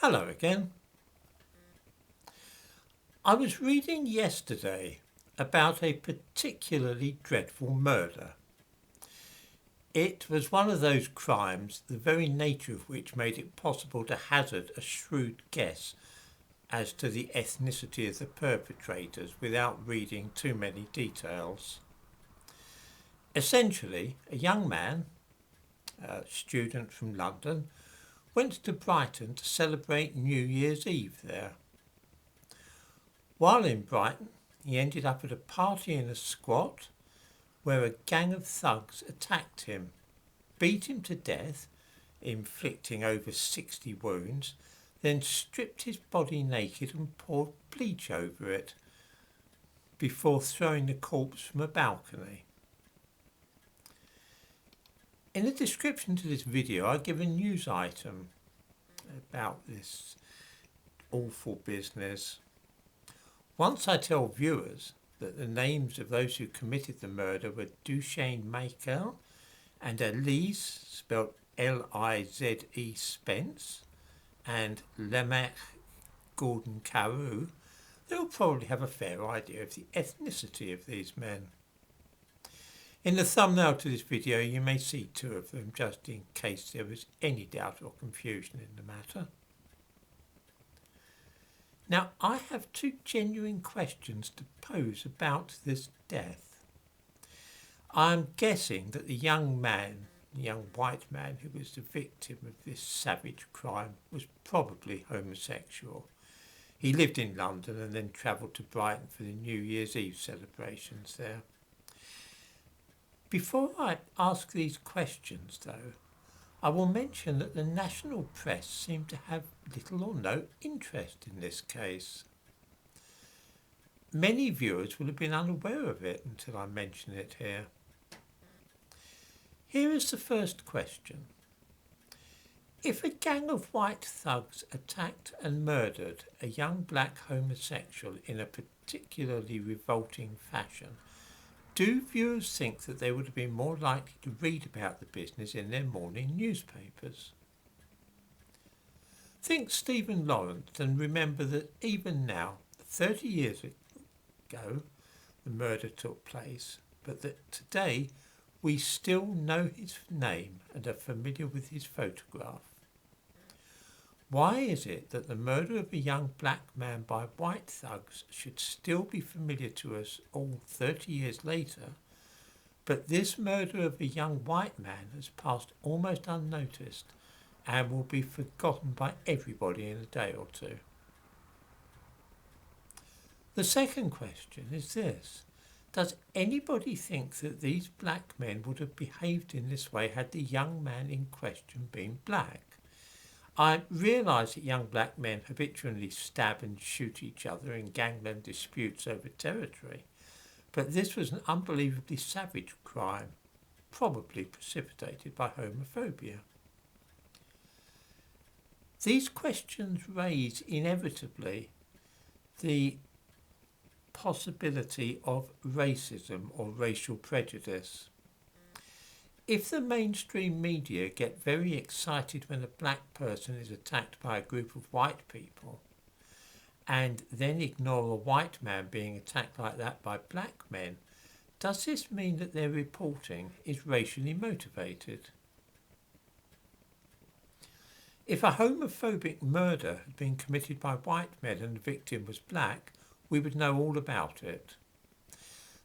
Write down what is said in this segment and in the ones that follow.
Hello again. I was reading yesterday about a particularly dreadful murder. It was one of those crimes, the very nature of which made it possible to hazard a shrewd guess as to the ethnicity of the perpetrators without reading too many details. Essentially, a young man, a student from London, went to Brighton to celebrate New Year's Eve there. While in Brighton, he ended up at a party in a squat where a gang of thugs attacked him, beat him to death, inflicting over 60 wounds, then stripped his body naked and poured bleach over it before throwing the corpse from a balcony. In the description to this video, I give a news item about this awful business. Once I tell viewers that the names of those who committed the murder were Duchesne Michael and Elise, spelled Lize Spence, and Lemech Gordon Carew, they'll probably have a fair idea of the ethnicity of these men. In the thumbnail to this video you may see two of them, just in case there was any doubt or confusion in the matter. Now, I have two genuine questions to pose about this death. I'm guessing that the young white man who was the victim of this savage crime was probably homosexual. He lived in London and then travelled to Brighton for the New Year's Eve celebrations there. Before I ask these questions, though, I will mention that the national press seemed to have little or no interest in this case. Many viewers will have been unaware of it until I mention it here. Here is the first question. If a gang of white thugs attacked and murdered a young black homosexual in a particularly revolting fashion, do viewers think that they would have been more likely to read about the business in their morning newspapers? Think Stephen Lawrence and remember that even now, 30 years ago, the murder took place, but that today we still know his name and are familiar with his photograph. Why is it that the murder of a young black man by white thugs should still be familiar to us all 30 years later, but this murder of a young white man has passed almost unnoticed and will be forgotten by everybody in a day or two? The second question is this. Does anybody think that these black men would have behaved in this way had the young man in question been black? I realise that young black men habitually stab and shoot each other in gangland disputes over territory, but this was an unbelievably savage crime, probably precipitated by homophobia. These questions raise inevitably the possibility of racism or racial prejudice. If the mainstream media get very excited when a black person is attacked by a group of white people and then ignore a white man being attacked like that by black men, does this mean that their reporting is racially motivated? If a homophobic murder had been committed by white men and the victim was black, we would know all about it.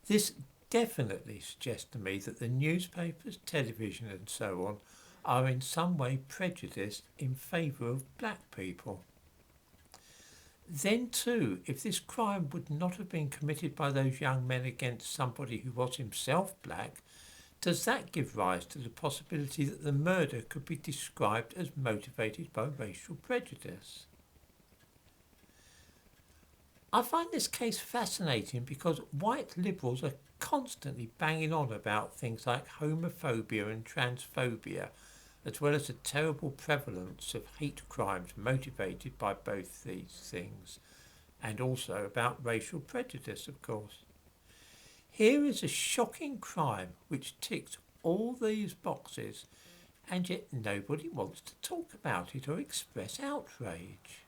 This definitely suggests to me that the newspapers, television and so on are in some way prejudiced in favour of black people. Then too, if this crime would not have been committed by those young men against somebody who was himself black, does that give rise to the possibility that the murder could be described as motivated by racial prejudice? I find this case fascinating because white liberals are constantly banging on about things like homophobia and transphobia, as well as the terrible prevalence of hate crimes motivated by both these things, and also about racial prejudice, of course. Here is a shocking crime which ticks all these boxes and yet nobody wants to talk about it or express outrage.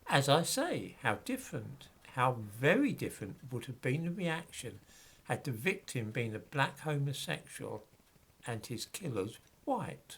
As I say, how very different would have been the reaction had the victim been a black homosexual and his killers white.